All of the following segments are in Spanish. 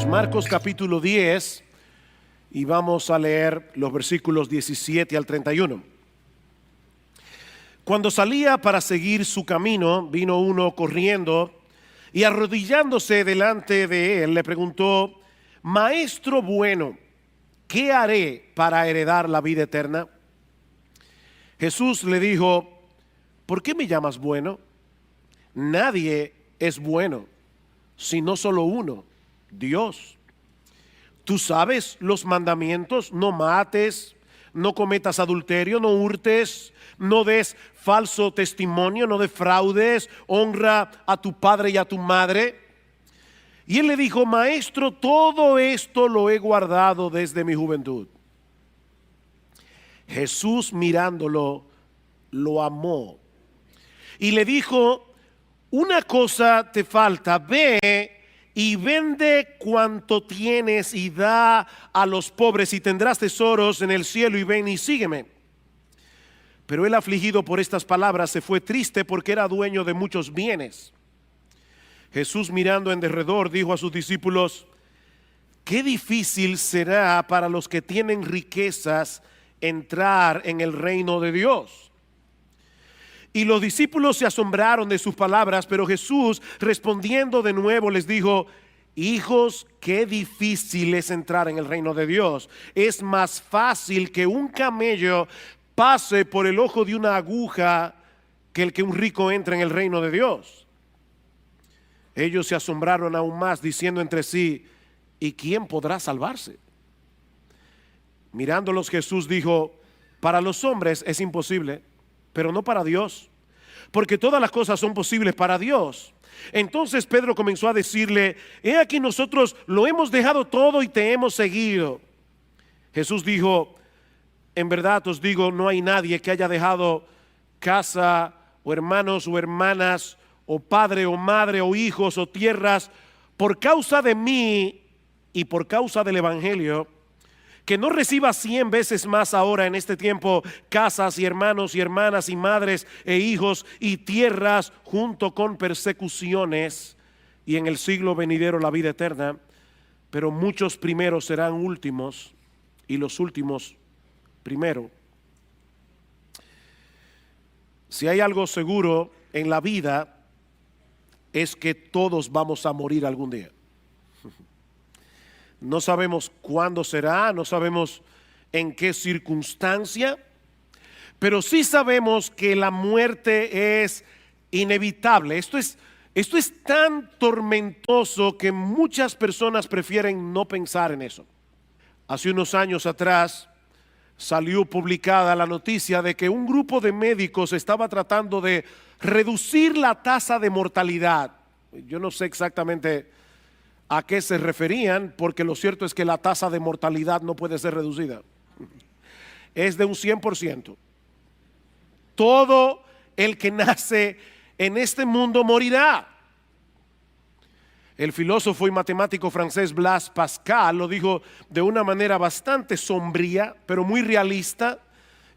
Marcos capítulo 10 y vamos a leer los versículos 17 al 31. Cuando salía para seguir su camino, vino uno corriendo y arrodillándose delante de él le preguntó: Maestro bueno, ¿qué haré para heredar la vida eterna? Jesús le dijo: ¿por qué me llamas bueno? Nadie es bueno, sino solo uno, Dios. Tú sabes los mandamientos: no mates, no cometas adulterio, no hurtes, no des falso testimonio, no defraudes, honra a tu padre y a tu madre. Y él le dijo: Maestro, todo esto lo he guardado desde mi juventud. Jesús, mirándolo, lo amó y le dijo: una cosa te falta, ve y vende cuanto tienes y da a los pobres y tendrás tesoros en el cielo, y ven y sígueme. Pero él, afligido por estas palabras, se fue triste porque era dueño de muchos bienes. Jesús, mirando en derredor, dijo a sus discípulos: qué difícil será para los que tienen riquezas entrar en el reino de Dios. Y los discípulos se asombraron de sus palabras, pero Jesús, respondiendo de nuevo, les dijo: hijos, qué difícil es entrar en el reino de Dios. Es más fácil que un camello pase por el ojo de una aguja que el que un rico entre en el reino de Dios. Ellos se asombraron aún más, diciendo entre sí: ¿y quién podrá salvarse? Mirándolos, Jesús dijo: para los hombres es imposible, pero no para Dios, porque todas las cosas son posibles para Dios. Entonces Pedro comenzó a decirle: he aquí, nosotros lo hemos dejado todo y te hemos seguido. Jesús dijo: en verdad os digo, no hay nadie que haya dejado casa o hermanos o hermanas o padre o madre o hijos o tierras por causa de mí y por causa del evangelio, que no reciba 100 veces más ahora en este tiempo casas y hermanos y hermanas y madres e hijos y tierras, junto con persecuciones, y en el siglo venidero la vida eterna. Pero muchos primeros serán últimos y los últimos primero. Si hay algo seguro en la vida, es que todos vamos a morir algún día. No sabemos cuándo será, no sabemos en qué circunstancia, pero sí sabemos que la muerte es inevitable. Esto es tan tormentoso que muchas personas prefieren no pensar en eso. Hace unos años atrás salió publicada la noticia de que un grupo de médicos estaba tratando de reducir la tasa de mortalidad. Yo no sé exactamente a qué se referían, porque lo cierto es que la tasa de mortalidad no puede ser reducida. Es de un 100%. Todo el que nace en este mundo morirá. El filósofo y matemático francés Blaise Pascal lo dijo de una manera bastante sombría, pero muy realista.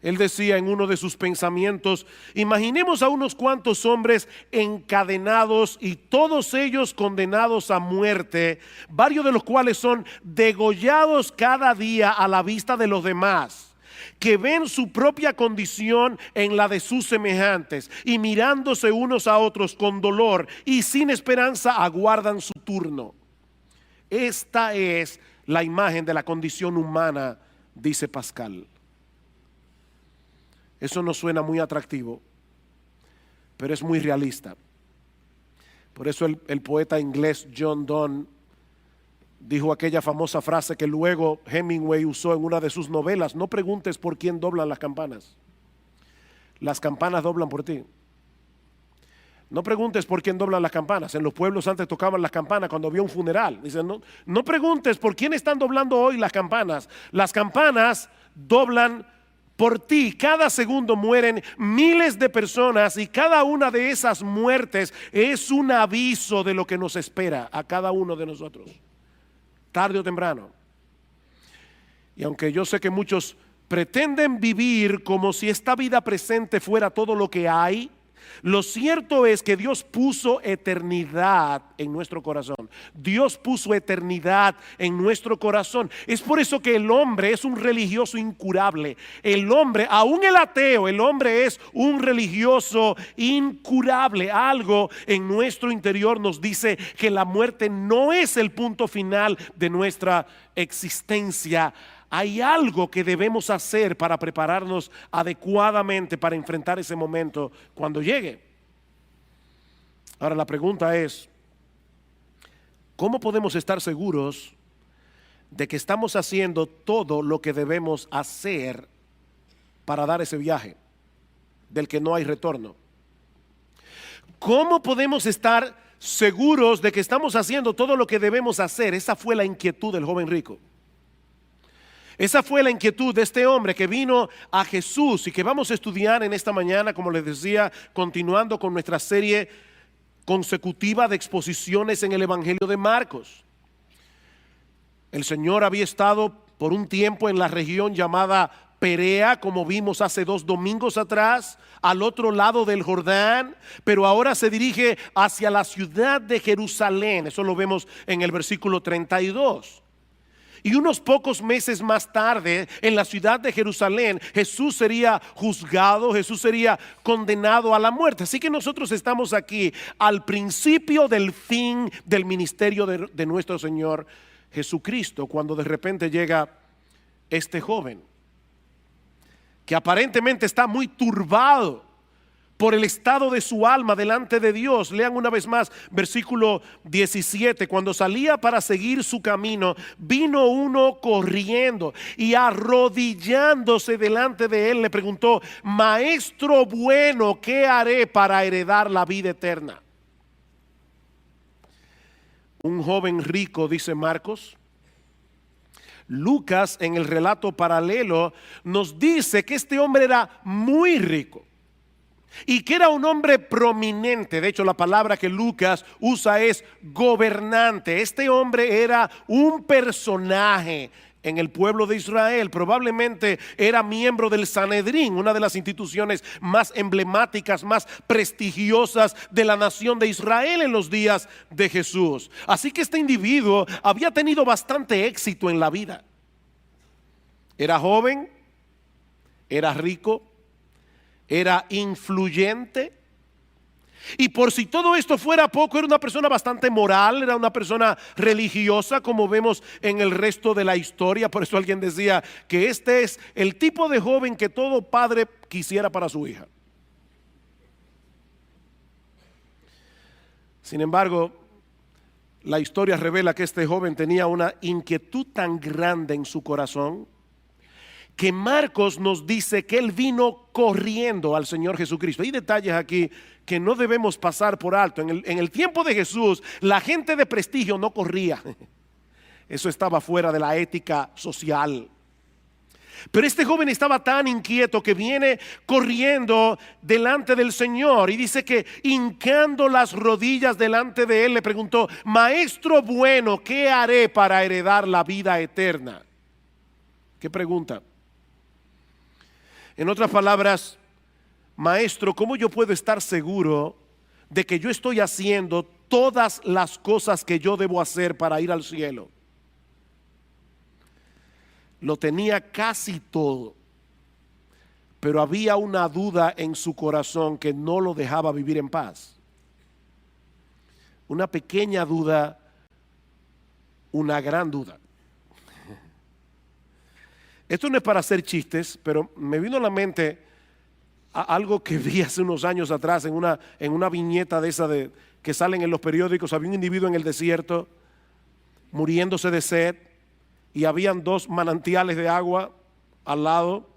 Él decía en uno de sus pensamientos: imaginemos a unos cuantos hombres encadenados y todos ellos condenados a muerte, varios de los cuales son degollados cada día a la vista de los demás, que ven su propia condición en la de sus semejantes y mirándose unos a otros con dolor y sin esperanza aguardan su turno. Esta es la imagen de la condición humana, dice Pascal. Eso no suena muy atractivo, pero es muy realista. Por eso el poeta inglés John Donne dijo aquella famosa frase que luego Hemingway usó en una de sus novelas: no preguntes por quién doblan las campanas doblan por ti. No preguntes por quién doblan las campanas. En los pueblos antes tocaban las campanas cuando había un funeral. Dicen: no preguntes por quién están doblando hoy las campanas doblan por ti. Cada segundo mueren miles de personas y cada una de esas muertes es un aviso de lo que nos espera a cada uno de nosotros, tarde o temprano. Y aunque yo sé que muchos pretenden vivir como si esta vida presente fuera todo lo que hay, Lo cierto es que Dios puso eternidad en nuestro corazón. Dios puso eternidad en nuestro corazón. Es por eso que el hombre es un religioso incurable. El hombre, aún el ateo, el hombre es un religioso incurable. Algo en nuestro interior nos dice que la muerte no es el punto final de nuestra existencia. Hay algo que debemos hacer para prepararnos adecuadamente para enfrentar ese momento cuando llegue. Ahora la pregunta es, ¿cómo podemos estar seguros de que estamos haciendo todo lo que debemos hacer para dar ese viaje del que no hay retorno? ¿Cómo podemos estar seguros de que estamos haciendo todo lo que debemos hacer? Esa fue la inquietud del joven rico. Esa fue la inquietud de este hombre que vino a Jesús y que vamos a estudiar en esta mañana, como les decía, continuando con nuestra serie consecutiva de exposiciones en el Evangelio de Marcos. El Señor había estado por un tiempo en la región llamada Perea, como vimos hace 2 domingos atrás, al otro lado del Jordán, pero ahora se dirige hacia la ciudad de Jerusalén. Eso lo vemos en el versículo 32. Y unos pocos meses más tarde, en la ciudad de Jerusalén, Jesús sería juzgado, Jesús sería condenado a la muerte. Así que nosotros estamos aquí al principio del fin del ministerio de nuestro Señor Jesucristo, cuando de repente llega este joven, que aparentemente está muy turbado por el estado de su alma delante de Dios. Lean una vez más versículo 17. Cuando salía para seguir su camino, vino uno corriendo y arrodillándose delante de él le preguntó: Maestro bueno, ¿qué haré para heredar la vida eterna? Un joven rico, dice Marcos. Lucas, en el relato paralelo, nos dice que este hombre era muy rico y que era un hombre prominente. De hecho, la palabra que Lucas usa es gobernante. Este hombre era un personaje en el pueblo de Israel. Probablemente era miembro del Sanedrín, una de las instituciones más emblemáticas, más prestigiosas de la nación de Israel en los días de Jesús. Así que este individuo había tenido bastante éxito en la vida. Era joven, era rico, era influyente. Y por si todo esto fuera poco, era una persona bastante moral, era una persona religiosa, como vemos en el resto de la historia. Por eso alguien decía que este es el tipo de joven que todo padre quisiera para su hija. Sin embargo, la historia revela que este joven tenía una inquietud tan grande en su corazón que Marcos nos dice que él vino corriendo al Señor Jesucristo. Hay detalles aquí que no debemos pasar por alto. En el tiempo de Jesús, la gente de prestigio no corría. Eso estaba fuera de la ética social. Pero este joven estaba tan inquieto que viene corriendo delante del Señor y dice que hincando las rodillas delante de él le preguntó: Maestro bueno, ¿qué haré para heredar la vida eterna? ¿Qué pregunta? En otras palabras, maestro, ¿cómo yo puedo estar seguro de que yo estoy haciendo todas las cosas que yo debo hacer para ir al cielo? Lo tenía casi todo, pero había una duda en su corazón que no lo dejaba vivir en paz. Una pequeña duda, una gran duda. Esto no es para hacer chistes, pero me vino a la mente algo que vi hace unos años atrás en una viñeta de esa que salen en los periódicos. Había un individuo en el desierto muriéndose de sed y habían 2 manantiales de agua al lado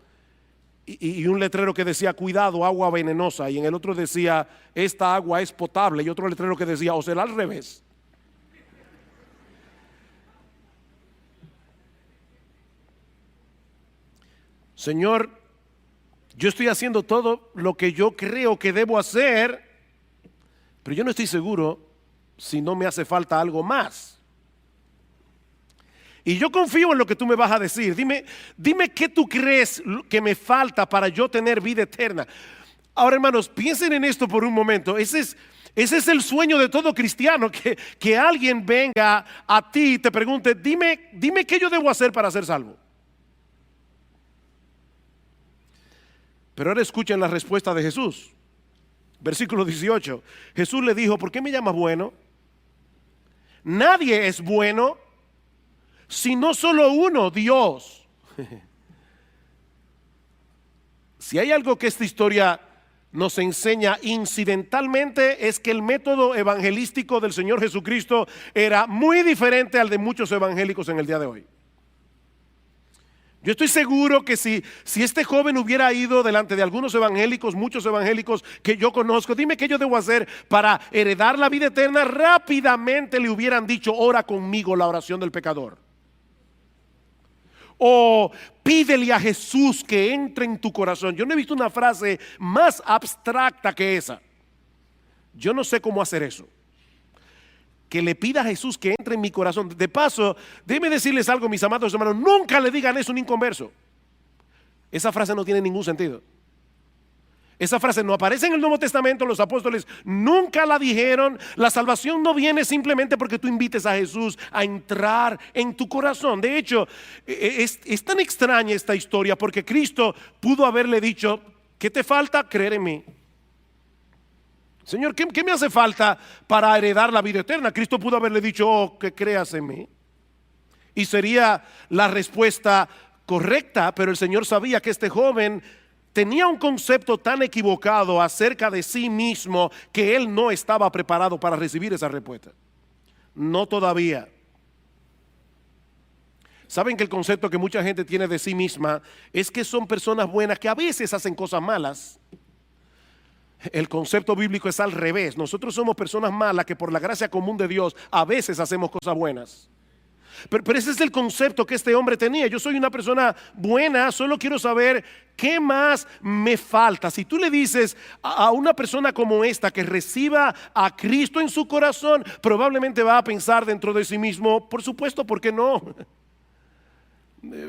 y un letrero que decía: cuidado, agua venenosa, y en el otro decía: esta agua es potable, y otro letrero que decía: o será al revés. Señor, yo estoy haciendo todo lo que yo creo que debo hacer, pero yo no estoy seguro si no me hace falta algo más. Y yo confío en lo que tú me vas a decir. Dime qué tú crees que me falta para yo tener vida eterna. Ahora, hermanos, piensen en esto por un momento. Ese es el sueño de todo cristiano, que alguien venga a ti y te pregunte, dime qué yo debo hacer para ser salvo. Pero ahora escuchen la respuesta de Jesús. Versículo 18. Jesús le dijo, ¿por qué me llamas bueno? Nadie es bueno, sino solo uno, Dios. Si hay algo que esta historia nos enseña incidentalmente, es que el método evangelístico del Señor Jesucristo era muy diferente al de muchos evangélicos en el día de hoy. Yo estoy seguro que si este joven hubiera ido delante de algunos evangélicos, muchos evangélicos que yo conozco, dime qué yo debo hacer para heredar la vida eterna, rápidamente le hubieran dicho, ora conmigo la oración del pecador. O pídele a Jesús que entre en tu corazón. Yo no he visto una frase más abstracta que esa. Yo no sé cómo hacer eso. Que le pida a Jesús que entre en mi corazón. De paso, déjenme decirles algo, mis amados hermanos, nunca le digan eso a un inconverso. Esa frase no tiene ningún sentido. Esa frase no aparece en el Nuevo Testamento. Los apóstoles nunca la dijeron. La salvación no viene simplemente porque tú invites a Jesús a entrar en tu corazón. De hecho, es tan extraña esta historia porque Cristo pudo haberle dicho, ¿qué te falta? Creer en mí. Señor, ¿qué me hace falta para heredar la vida eterna? Cristo pudo haberle dicho, oh, que creas en mí. Y sería la respuesta correcta, pero el Señor sabía que este joven tenía un concepto tan equivocado acerca de sí mismo que él no estaba preparado para recibir esa respuesta. No todavía. Saben que el concepto que mucha gente tiene de sí misma es que son personas buenas que a veces hacen cosas malas. El concepto bíblico es al revés. Nosotros somos personas malas que por la gracia común de Dios a veces hacemos cosas buenas. Pero ese es el concepto que este hombre tenía. Yo soy una persona buena, solo quiero saber qué más me falta. Si tú le dices a una persona como esta que reciba a Cristo en su corazón, probablemente va a pensar dentro de sí mismo, por supuesto, ¿por qué no?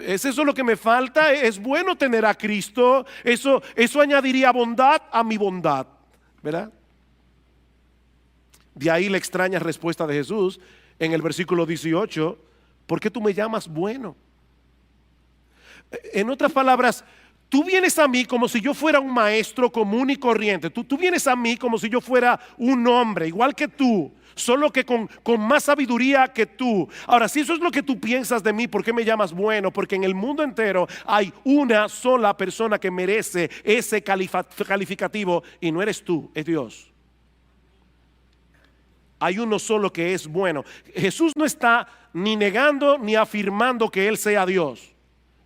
¿Es eso lo que me falta? Es bueno tener a Cristo. Eso añadiría bondad a mi bondad, ¿verdad? De ahí la extraña respuesta de Jesús en el versículo 18. ¿Por qué tú me llamas bueno? En otras palabras, tú vienes a mí como si yo fuera un maestro común y corriente. Tú vienes a mí como si yo fuera un hombre, igual que tú, solo que con más sabiduría que tú. Ahora, si eso es lo que tú piensas de mí, ¿por qué me llamas bueno? Porque en el mundo entero hay una sola persona que merece ese calificativo y no eres tú, es Dios. Hay uno solo que es bueno. Jesús no está ni negando ni afirmando que Él sea Dios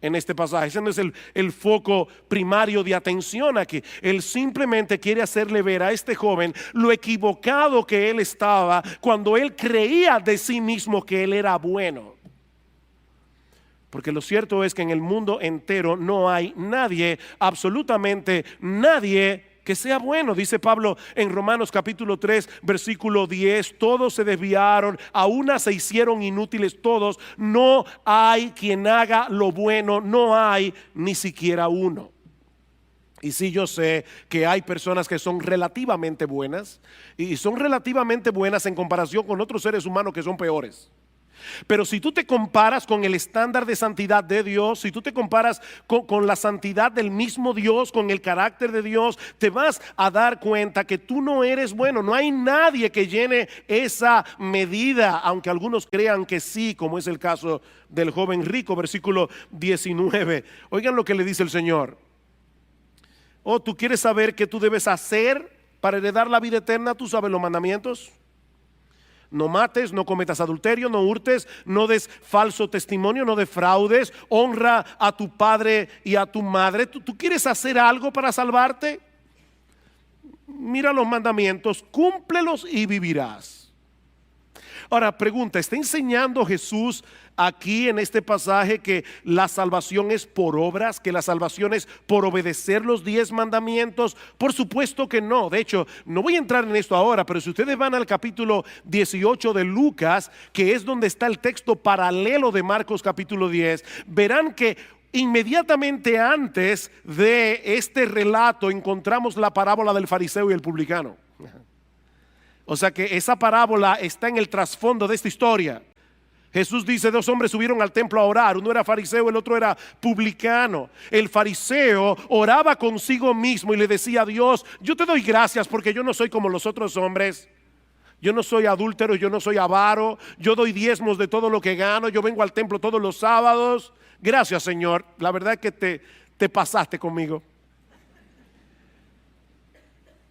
en este pasaje. Ese no es el foco primario de atención aquí. Él simplemente quiere hacerle ver a este joven lo equivocado que él estaba cuando él creía de sí mismo que él era bueno. Porque lo cierto es que en el mundo entero no hay nadie, absolutamente nadie, que sea bueno. Dice Pablo en Romanos capítulo 3 versículo 10, todos se desviaron, a una se hicieron inútiles todos, no hay quien haga lo bueno, no hay ni siquiera uno. Y sí, yo sé que hay personas que son relativamente buenas, y son relativamente buenas en comparación con otros seres humanos que son peores. Pero si tú te comparas con el estándar de santidad de Dios, si tú te comparas con la santidad del mismo Dios, con el carácter de Dios, te vas a dar cuenta que tú no eres bueno. No hay nadie que llene esa medida, aunque algunos crean que sí, como es el caso del joven rico, versículo 19. Oigan lo que le dice el Señor. Oh, ¿tú quieres saber qué tú debes hacer para heredar la vida eterna? ¿Tú sabes los mandamientos? No mates, no cometas adulterio, no hurtes, no des falso testimonio, no defraudes, honra a tu padre y a tu madre. ¿Tú quieres hacer algo para salvarte? Mira los mandamientos, cúmplelos y vivirás. Ahora, pregunta, ¿está enseñando Jesús aquí en este pasaje que la salvación es por obras, que la salvación es por obedecer los 10 mandamientos? Por supuesto que no. De hecho, no voy a entrar en esto ahora, pero si ustedes van al capítulo 18 de Lucas, que es donde está el texto paralelo de Marcos capítulo 10, verán que inmediatamente antes de este relato encontramos la parábola del fariseo y el publicano. O sea que esa parábola está en el trasfondo de esta historia. Jesús dice, dos hombres subieron al templo a orar, uno era fariseo, el otro era publicano. El fariseo oraba consigo mismo y le decía a Dios, yo te doy gracias porque yo no soy como los otros hombres. Yo no soy adúltero, yo no soy avaro, yo doy diezmos de todo lo que gano, yo vengo al templo todos los sábados. Gracias, Señor, la verdad es que te pasaste conmigo.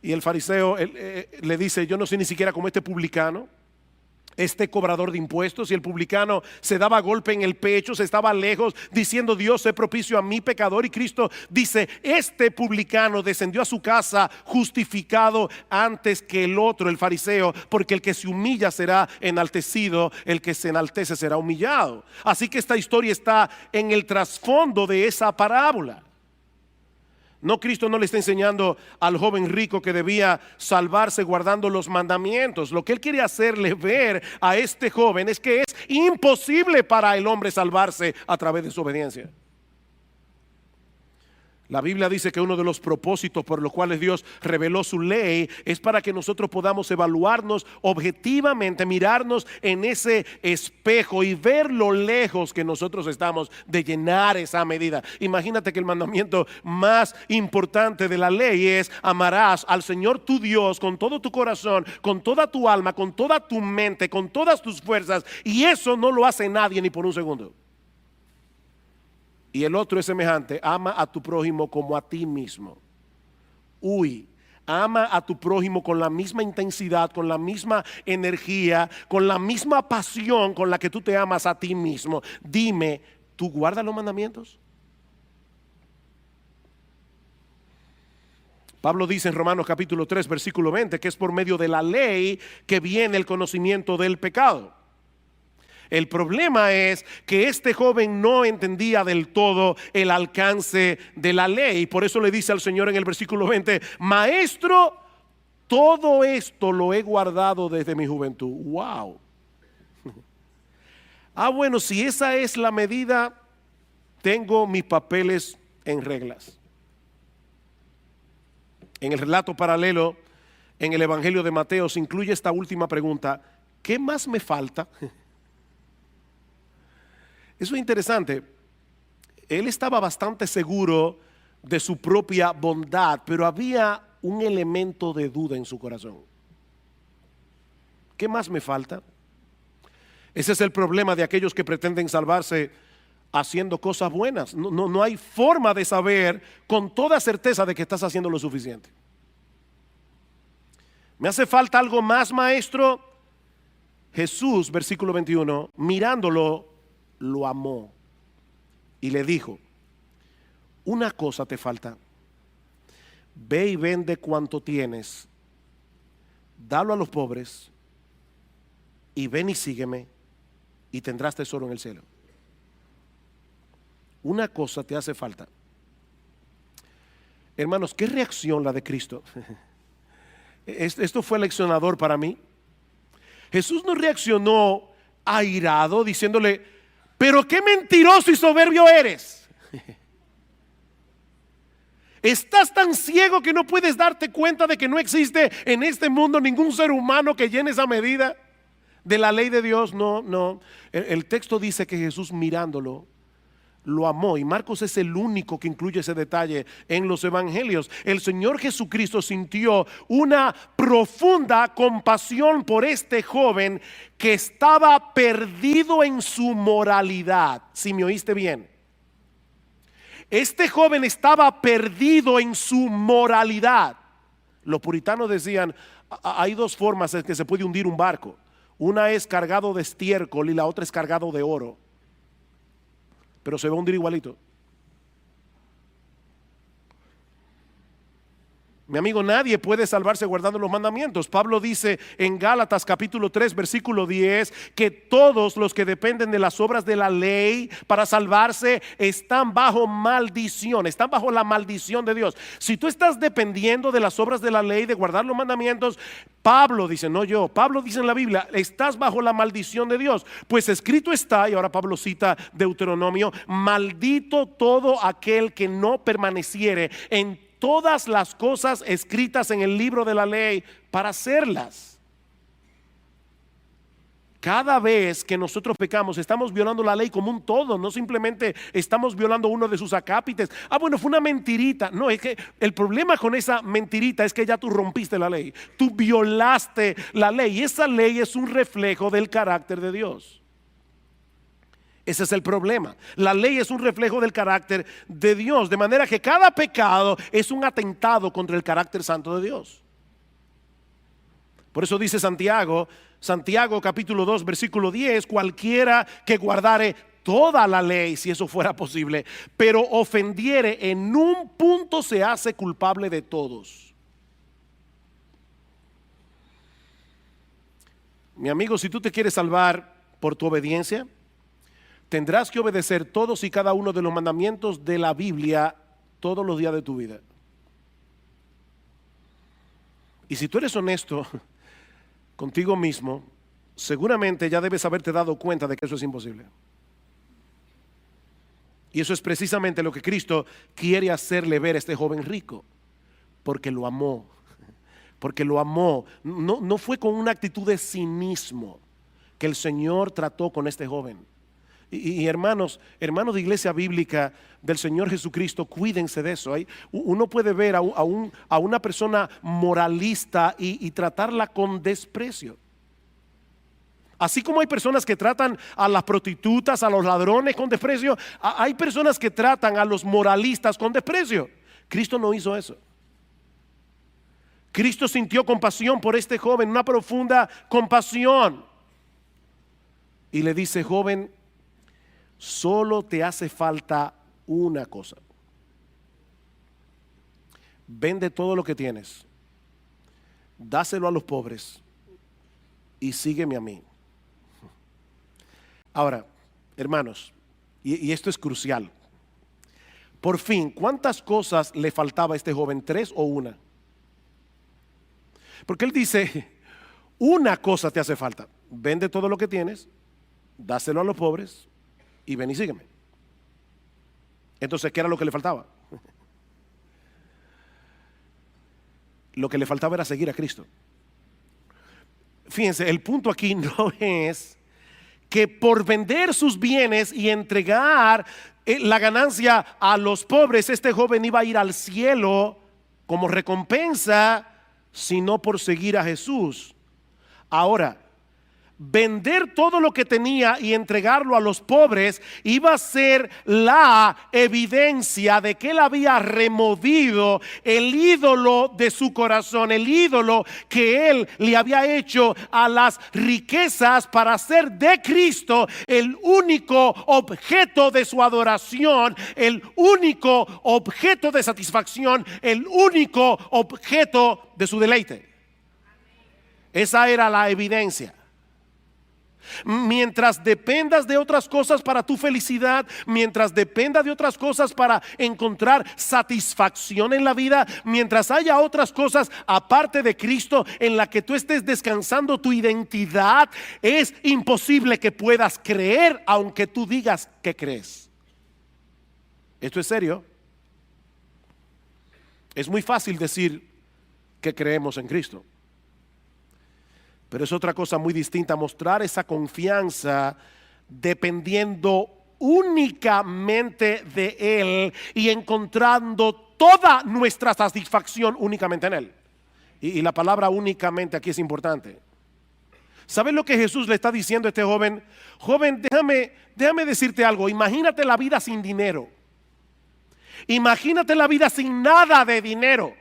Y el fariseo le dice, yo no soy ni siquiera como este publicano, este cobrador de impuestos. Y el publicano se daba golpe en el pecho, se estaba lejos diciendo, Dios, sé propicio a mí pecador. Y Cristo dice, este publicano descendió a su casa justificado antes que el otro, el fariseo, porque el que se humilla será enaltecido, el que se enaltece será humillado. Así que esta historia está en el trasfondo de esa parábola. No, Cristo no le está enseñando al joven rico que debía salvarse guardando los mandamientos. Lo que él quiere hacerle ver a este joven es que es imposible para el hombre salvarse a través de su obediencia. La Biblia dice que uno de los propósitos por los cuales Dios reveló su ley es para que nosotros podamos evaluarnos objetivamente, mirarnos en ese espejo y ver lo lejos que nosotros estamos de llenar esa medida. Imagínate que el mandamiento más importante de la ley es: amarás al Señor tu Dios con todo tu corazón, con toda tu alma, con toda tu mente, con todas tus fuerzas, y eso no lo hace nadie ni por un segundo. Y el otro es semejante: ama a tu prójimo como a ti mismo. Ama a tu prójimo con la misma intensidad, con la misma energía, con la misma pasión con la que tú te amas a ti mismo. Dime, ¿tú guardas los mandamientos? Pablo dice en Romanos capítulo 3 versículo 20 que es por medio de la ley que viene el conocimiento del pecado. El problema es que este joven no entendía del todo el alcance de la ley. Por eso le dice al Señor en el versículo 20: Maestro, todo esto lo he guardado desde mi juventud. Wow. Bueno, si esa es la medida, tengo mis papeles en reglas. En el relato paralelo, en el Evangelio de Mateo, se incluye esta última pregunta: ¿qué más me falta? Eso es interesante. Él estaba bastante seguro de su propia bondad, pero había un elemento de duda en su corazón. ¿Qué más me falta? Ese es el problema de aquellos que pretenden salvarse haciendo cosas buenas. No hay forma de saber con toda certeza de que estás haciendo lo suficiente. ¿Me hace falta algo más, maestro? Jesús, versículo 21, mirándolo, lo amó y le dijo: una cosa te falta. Ve y vende cuanto tienes, dalo a los pobres, y ven y sígueme, y tendrás tesoro en el cielo. Una cosa te hace falta. Hermanos, ¿qué reacción la de Cristo? Esto fue leccionador para mí. Jesús no reaccionó airado diciéndole: pero qué mentiroso y soberbio eres. ¿Estás tan ciego que no puedes darte cuenta de que no existe en este mundo ningún ser humano que llene esa medida de la ley de Dios? No. El texto dice que Jesús, mirándolo, lo amó. Y Marcos es el único que incluye ese detalle en los evangelios. El Señor Jesucristo sintió una profunda compasión por este joven que estaba perdido en su moralidad. Si me oíste bien, este joven estaba perdido en su moralidad. Los puritanos decían: hay dos formas en que se puede hundir un barco. Una es cargado de estiércol y la otra es cargado de oro, pero se va a hundir igualito. Mi amigo, nadie puede salvarse guardando los mandamientos. Pablo dice en Gálatas capítulo 3 versículo 10 que todos los que dependen de las obras de la ley para salvarse están bajo maldición, están bajo la maldición de Dios. Si tú estás dependiendo de las obras de la ley, de guardar los mandamientos, Pablo dice, no yo, Pablo dice en la Biblia, estás bajo la maldición de Dios. Pues escrito está, y ahora Pablo cita Deuteronomio, maldito todo aquel que no permaneciere en todas las cosas escritas en el libro de la ley para hacerlas. Cada vez que nosotros pecamos, estamos violando la ley como un todo, no simplemente estamos violando uno de sus acápites. Bueno, fue una mentirita. No, es que el problema con esa mentirita es que ya tú rompiste la ley, tú violaste la ley, y esa ley es un reflejo del carácter de Dios. Ese es el problema. La ley es un reflejo del carácter de Dios, de manera que cada pecado es un atentado contra el carácter santo de Dios. Por eso dice Santiago capítulo 2 versículo 10, cualquiera que guardare toda la ley, si eso fuera posible, pero ofendiere en un punto, se hace culpable de todos. Mi amigo, si tú te quieres salvar por tu obediencia, tendrás que obedecer todos y cada uno de los mandamientos de la Biblia todos los días de tu vida. Y si tú eres honesto contigo mismo, seguramente ya debes haberte dado cuenta de que eso es imposible. Y eso es precisamente lo que Cristo quiere hacerle ver a este joven rico, porque lo amó. Porque lo amó. No fue con una actitud de cinismo que el Señor trató con este joven. Y hermanos de iglesia bíblica del Señor Jesucristo, cuídense de eso. Uno puede ver a una persona moralista y tratarla con desprecio. Así como hay personas que tratan a las prostitutas, a los ladrones con desprecio, hay personas que tratan a los moralistas con desprecio. Cristo no hizo eso. Cristo sintió compasión por este joven, una profunda compasión. Y le dice, joven, solo te hace falta una cosa. Vende todo lo que tienes, dáselo a los pobres y sígueme a mí. Ahora, hermanos, y esto es crucial. Por fin, ¿cuántas cosas le faltaba a este joven? ¿3 o una? Porque él dice, una cosa te hace falta. Vende todo lo que tienes, dáselo a los pobres y ven y sígueme. Entonces, ¿qué era lo que le faltaba? Lo que le faltaba era seguir a Cristo. Fíjense, el punto aquí no es que por vender sus bienes y entregar la ganancia a los pobres, este joven iba a ir al cielo como recompensa, sino por seguir a Jesús. Ahora, vender todo lo que tenía y entregarlo a los pobres iba a ser la evidencia de que él había removido el ídolo de su corazón, el ídolo que él le había hecho a las riquezas, para hacer de Cristo el único objeto de su adoración, el único objeto de satisfacción, el único objeto de su deleite. Esa era la evidencia. Mientras dependas de otras cosas para tu felicidad, mientras dependas de otras cosas para encontrar satisfacción en la vida, mientras haya otras cosas aparte de Cristo en la que tú estés descansando tu identidad, es imposible que puedas creer aunque tú digas que crees. Esto es serio. Es muy fácil decir que creemos en Cristo, pero es otra cosa muy distinta mostrar esa confianza dependiendo únicamente de Él y encontrando toda nuestra satisfacción únicamente en Él. Y la palabra únicamente aquí es importante. ¿Sabes lo que Jesús le está diciendo a este joven? Joven, déjame decirte algo. Imagínate la vida sin dinero. Imagínate la vida sin nada de dinero.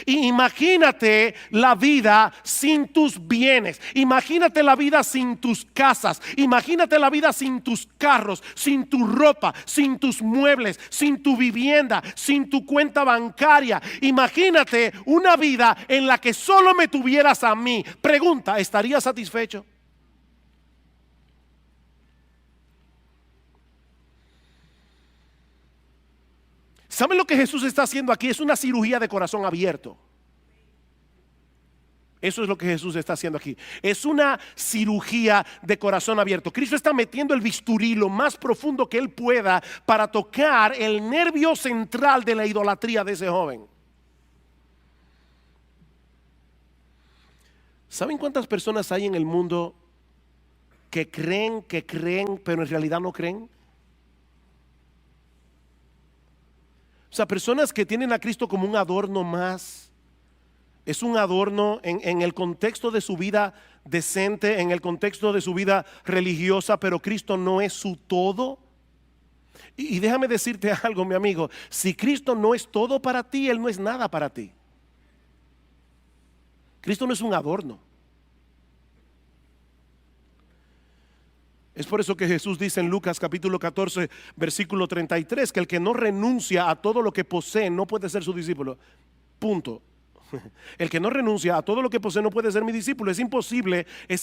Y imagínate la vida sin tus bienes. Imagínate la vida sin tus casas. Imagínate la vida sin tus carros, sin tu ropa, sin tus muebles, sin tu vivienda, sin tu cuenta bancaria. Imagínate una vida en la que solo me tuvieras a mí. Pregunta, ¿estarías satisfecho? ¿Saben lo que Jesús está haciendo aquí? Es una cirugía de corazón abierto. Eso es lo que Jesús está haciendo aquí. Es una cirugía de corazón abierto. Cristo está metiendo el bisturí lo más profundo que Él pueda para tocar el nervio central de la idolatría de ese joven. ¿Saben cuántas personas hay en el mundo que creen, pero en realidad no creen? O sea, personas que tienen a Cristo como un adorno más. Es un adorno en el contexto de su vida decente, en el contexto de su vida religiosa, pero Cristo no es su todo. Y déjame decirte algo, mi amigo. Si Cristo no es todo para ti, Él no es nada para ti. Cristo no es un adorno. Es por eso que Jesús dice en Lucas capítulo 14 versículo 33 que el que no renuncia a todo lo que posee no puede ser su discípulo. Punto. El que no renuncia a todo lo que posee no puede ser mi discípulo. Es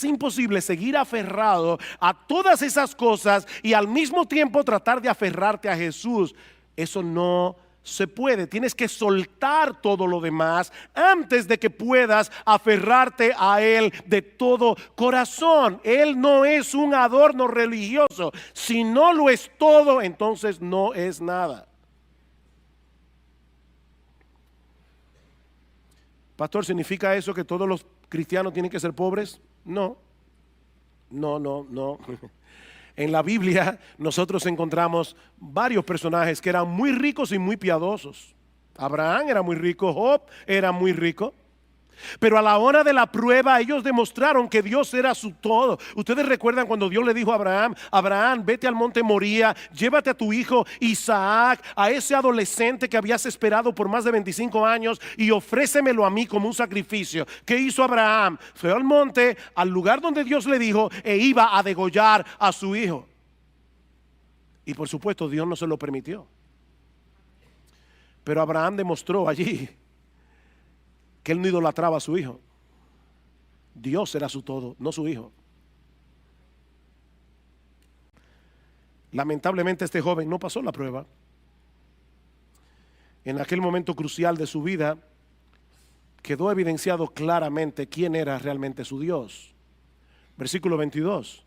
imposible seguir aferrado a todas esas cosas y al mismo tiempo tratar de aferrarte a Jesús. Eso no se puede. Tienes que soltar todo lo demás antes de que puedas aferrarte a Él de todo corazón. Él no es un adorno religioso. Si no lo es todo, entonces no es nada. Pastor, ¿significa eso que todos los cristianos tienen que ser pobres? No. En la Biblia nosotros encontramos varios personajes que eran muy ricos y muy piadosos. Abraham era muy rico, Job era muy rico. Pero a la hora de la prueba ellos demostraron que Dios era su todo. Ustedes recuerdan cuando Dios le dijo a Abraham: Abraham, vete al monte Moría, llévate a tu hijo Isaac, a ese adolescente que habías esperado por más de 25 años, y ofrécemelo a mí como un sacrificio. ¿Qué hizo Abraham? Fue al monte, al lugar donde Dios le dijo, e iba a degollar a su hijo. Y por supuesto Dios no se lo permitió. Pero Abraham demostró allí que él no idolatraba a su hijo. Dios era su todo, no su hijo. Lamentablemente este joven no pasó la prueba. En aquel momento crucial de su vida quedó evidenciado claramente quién era realmente su Dios. Versículo 22.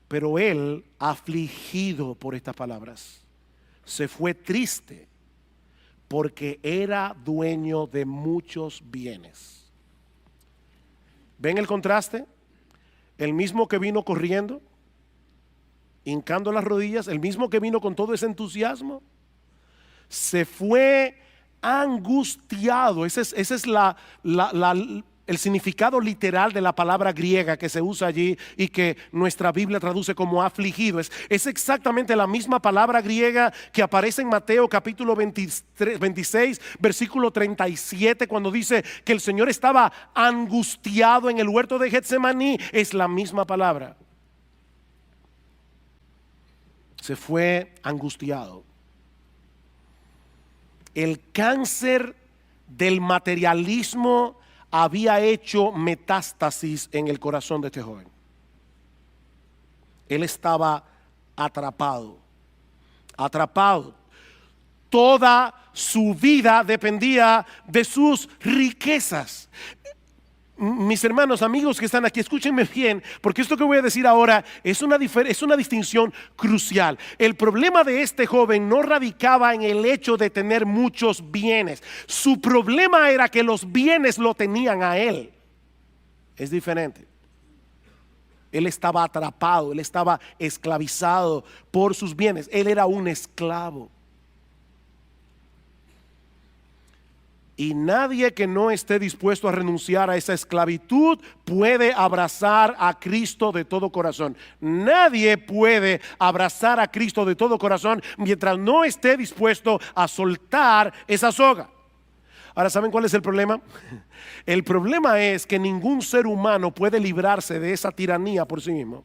Pero él, afligido por estas palabras, se fue triste, porque era dueño de muchos bienes. ¿Ven el contraste? El mismo que vino corriendo, hincando las rodillas, el mismo que vino con todo ese entusiasmo, se fue angustiado. Ese es el significado literal de la palabra griega que se usa allí y que nuestra Biblia traduce como afligido. Es exactamente la misma palabra griega que aparece en Mateo capítulo 26 versículo 37, cuando dice que el Señor estaba angustiado en el huerto de Getsemaní. Es la misma palabra. Se fue angustiado. El cáncer del materialismo había hecho metástasis en el corazón de este joven. Él estaba atrapado. Toda su vida dependía de sus riquezas. Mis hermanos, amigos que están aquí, escúchenme bien, porque esto que voy a decir ahora es una distinción crucial. El problema de este joven no radicaba en el hecho de tener muchos bienes. Su problema era que los bienes lo tenían a él. Es diferente. Él estaba atrapado, él estaba esclavizado por sus bienes. Él era un esclavo. Y nadie que no esté dispuesto a renunciar a esa esclavitud puede abrazar a Cristo de todo corazón. Nadie puede abrazar a Cristo de todo corazón mientras no esté dispuesto a soltar esa soga. Ahora, ¿saben cuál es el problema? El problema es que ningún ser humano puede librarse de esa tiranía por sí mismo.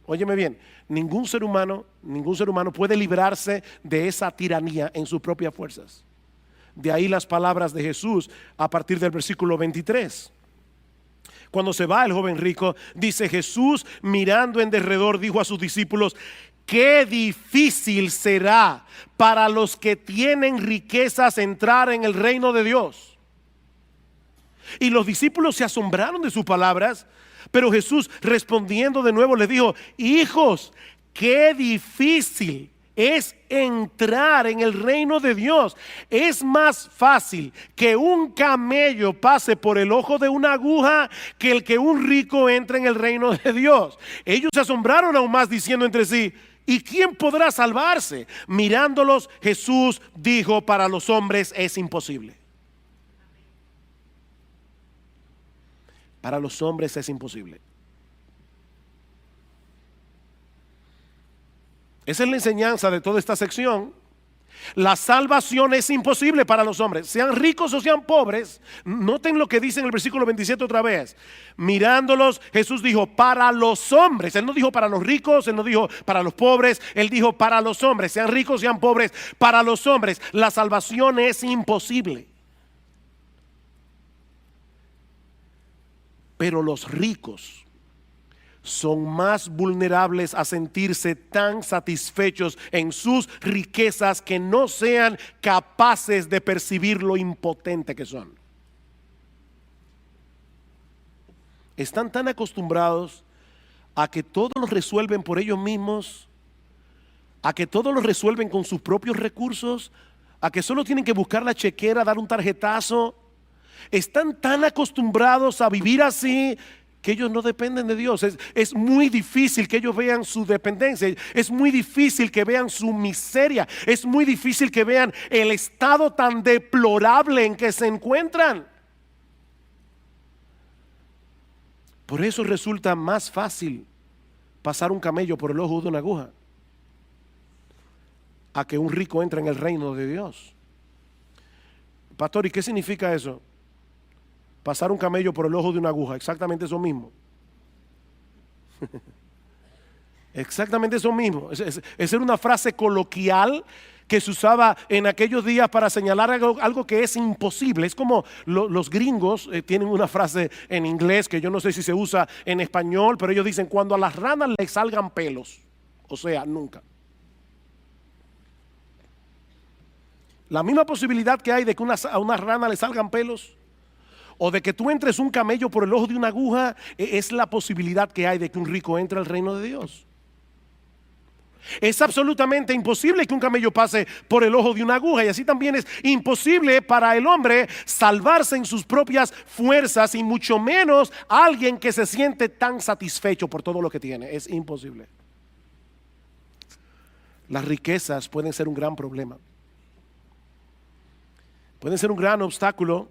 Óyeme bien, ningún ser humano puede librarse de esa tiranía en sus propias fuerzas. De ahí las palabras de Jesús a partir del versículo 23. Cuando se va el joven rico, dice Jesús, mirando en derredor, dijo a sus discípulos: qué difícil será para los que tienen riquezas entrar en el reino de Dios. Y los discípulos se asombraron de sus palabras, pero Jesús, respondiendo de nuevo, les dijo: hijos, qué difícil es entrar en el reino de Dios. Es más fácil que un camello pase por el ojo de una aguja que el que un rico entre en el reino de Dios. Ellos se asombraron aún más, diciendo entre sí: ¿y quién podrá salvarse? Mirándolos, Jesús dijo: para los hombres es imposible. Para los hombres es imposible. Esa es la enseñanza de toda esta sección. La salvación es imposible para los hombres, sean ricos o sean pobres. Noten lo que dice en el versículo 27 otra vez. Mirándolos, Jesús dijo: para los hombres. Él no dijo para los ricos, él no dijo para los pobres, él dijo para los hombres, sean ricos, sean pobres. Para los hombres la salvación es imposible. Pero los ricos son más vulnerables a sentirse tan satisfechos en sus riquezas que no sean capaces de percibir lo impotente que son. Están tan acostumbrados a que todo lo resuelven por ellos mismos, a que todo lo resuelven con sus propios recursos, a que solo tienen que buscar la chequera, dar un tarjetazo. Están tan acostumbrados a vivir así que ellos no dependen de Dios. Es muy difícil que ellos vean su dependencia. Es muy difícil que vean su miseria. Es muy difícil que vean el estado tan deplorable en que se encuentran. Por eso resulta más fácil pasar un camello por el ojo de una aguja a que un rico entre en el reino de Dios. Pastor, ¿y qué significa eso? Pasar un camello por el ojo de una aguja, exactamente eso mismo. Exactamente eso mismo. Esa era una frase coloquial que se usaba en aquellos días para señalar algo que es imposible. Es como los gringos tienen una frase en inglés que yo no sé si se usa en español, pero ellos dicen: cuando a las ranas les salgan pelos. O sea, nunca. La misma posibilidad que hay de que a una rana le salgan pelos, o de que tú entres un camello por el ojo de una aguja, es la posibilidad que hay de que un rico entre al reino de Dios. Es absolutamente imposible que un camello pase por el ojo de una aguja, y así también es imposible para el hombre salvarse en sus propias fuerzas, y mucho menos alguien que se siente tan satisfecho por todo lo que tiene. Es imposible. Las riquezas pueden ser un gran problema, pueden ser un gran obstáculo,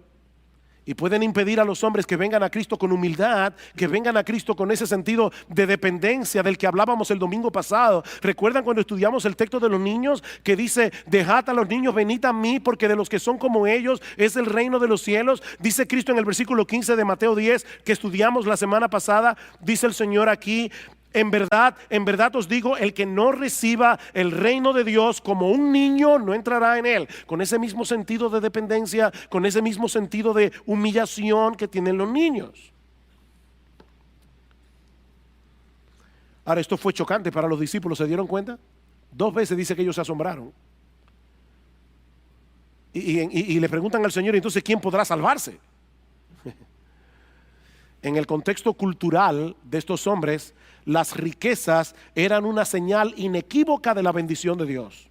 y pueden impedir a los hombres que vengan a Cristo con humildad, que vengan a Cristo con ese sentido de dependencia del que hablábamos el domingo pasado. ¿Recuerdan cuando estudiamos el texto de los niños que dice: dejad a los niños, venid a mí, porque de los que son como ellos es el reino de los cielos? Dice Cristo en el versículo 15 de Mateo 10 que estudiamos la semana pasada. Dice el Señor aquí: en verdad os digo, el que no reciba el reino de Dios como un niño no entrará en él. Con ese mismo sentido de dependencia, con ese mismo sentido de humillación que tienen los niños. Ahora, esto fue chocante para los discípulos. ¿Se dieron cuenta? 2 veces dice que ellos se asombraron. Y le preguntan al Señor: entonces, ¿quién podrá salvarse? En el contexto cultural de estos hombres, las riquezas eran una señal inequívoca de la bendición de Dios.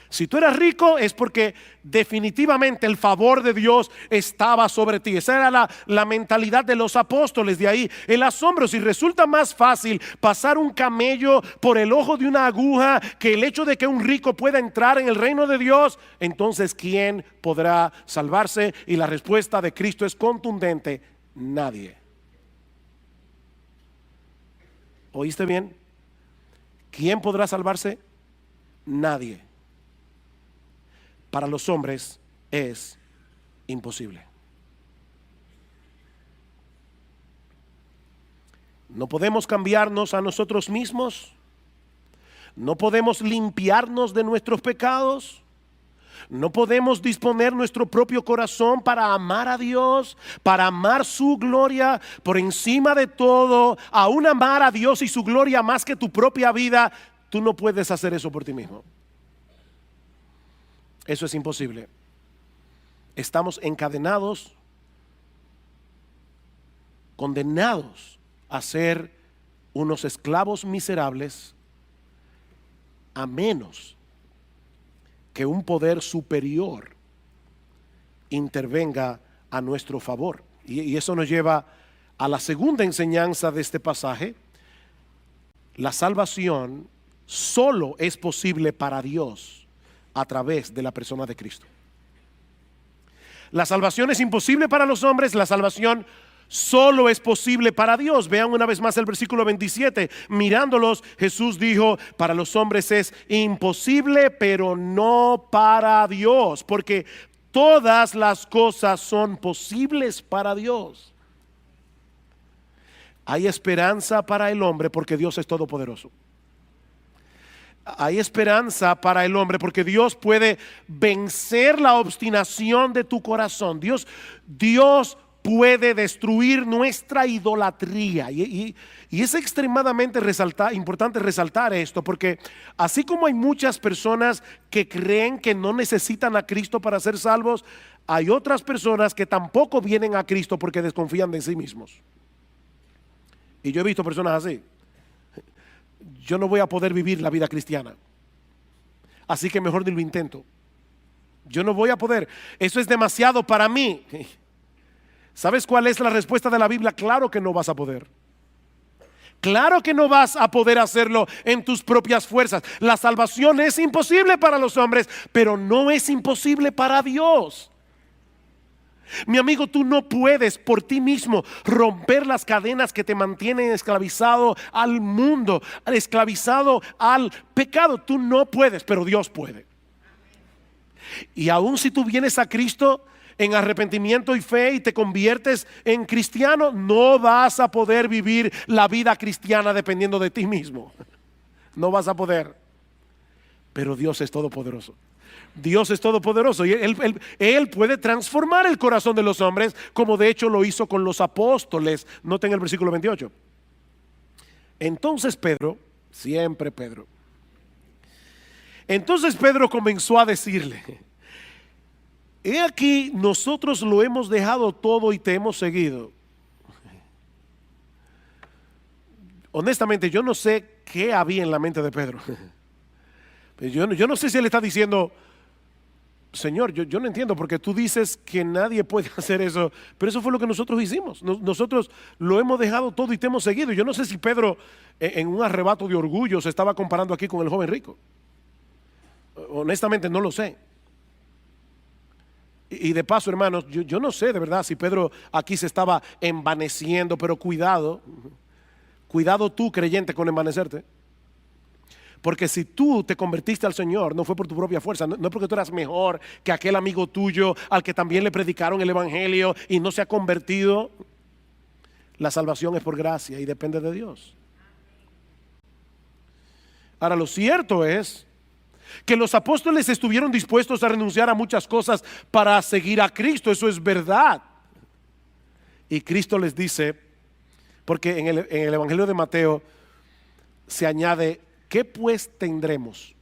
Si tú eras rico es porque definitivamente el favor de Dios estaba sobre ti. Esa era la mentalidad de los apóstoles. De ahí el asombro. Si resulta más fácil pasar un camello por el ojo de una aguja que el hecho de que un rico pueda entrar en el reino de Dios, entonces ¿quién podrá salvarse? Y la respuesta de Cristo es contundente: nadie. ¿Oíste bien? ¿Quién podrá salvarse? Nadie. para los hombres es imposible. No podemos cambiarnos a nosotros mismos. No podemos limpiarnos de nuestros pecados. No podemos disponer nuestro propio corazón para amar a Dios, para amar su gloria por encima de todo, aún amar a Dios y su gloria más que tu propia vida. Tú no puedes hacer eso por ti mismo. Eso es imposible. Estamos encadenados, condenados a ser unos esclavos miserables, a menos que un poder superior intervenga a nuestro favor. Y eso nos lleva a la segunda enseñanza de este pasaje. La salvación solo es posible para Dios a través de la persona de Cristo. La salvación es imposible para los hombres, la salvación solo es posible para Dios. Vean una vez más el versículo 27. Mirándolos, Jesús dijo: para los hombres es imposible, pero no para Dios, porque todas las cosas son posibles para Dios. Hay esperanza para el hombre porque Dios es todopoderoso. Hay esperanza para el hombre porque Dios puede vencer la obstinación de tu corazón. Dios puede destruir nuestra idolatría. Y es extremadamente importante resaltar esto, porque así como hay muchas personas que creen que no necesitan a Cristo para ser salvos, hay otras personas que tampoco vienen a Cristo porque desconfían de sí mismos. Y yo he visto personas así. Yo no voy a poder vivir la vida cristiana, así que mejor ni lo intento. Yo no voy a poder, eso es demasiado para mí. ¿Sabes cuál es la respuesta de la Biblia? Claro que no vas a poder. Claro que no vas a poder hacerlo en tus propias fuerzas. La salvación es imposible para los hombres, pero no es imposible para Dios. Mi amigo, tú no puedes por ti mismo romper las cadenas que te mantienen esclavizado al mundo, esclavizado al pecado. Tú no puedes, pero Dios puede. Y aun si tú vienes a Cristo en arrepentimiento y fe y te conviertes en cristiano, no vas a poder vivir la vida cristiana dependiendo de ti mismo. No vas a poder. Pero Dios es todopoderoso. Dios es todopoderoso y él puede transformar el corazón de los hombres, como de hecho lo hizo con los apóstoles. Noten el versículo 28. Entonces Pedro, siempre Pedro, entonces Pedro comenzó a decirle: he aquí, nosotros lo hemos dejado todo y te hemos seguido. Honestamente, yo no sé qué había en la mente de Pedro. Yo no sé si él está diciendo: Señor, yo no entiendo, porque tú dices que nadie puede hacer eso, pero eso fue lo que nosotros hicimos. Nosotros lo hemos dejado todo y te hemos seguido. Yo no sé si Pedro, en un arrebato de orgullo, se estaba comparando aquí con el joven rico. Honestamente no lo sé. Y de paso, hermanos, yo no sé de verdad si Pedro aquí se estaba envaneciendo, pero cuidado tú, creyente, con envanecerte. Porque si tú te convertiste al Señor, no fue por tu propia fuerza, no es porque tú eras mejor que aquel amigo tuyo al que también le predicaron el evangelio y no se ha convertido. La salvación es por gracia y depende de Dios. Ahora, lo cierto es que los apóstoles estuvieron dispuestos a renunciar a muchas cosas para seguir a Cristo. Eso es verdad. Y Cristo les dice, porque en el evangelio de Mateo se añade: ¿qué pues tendremos?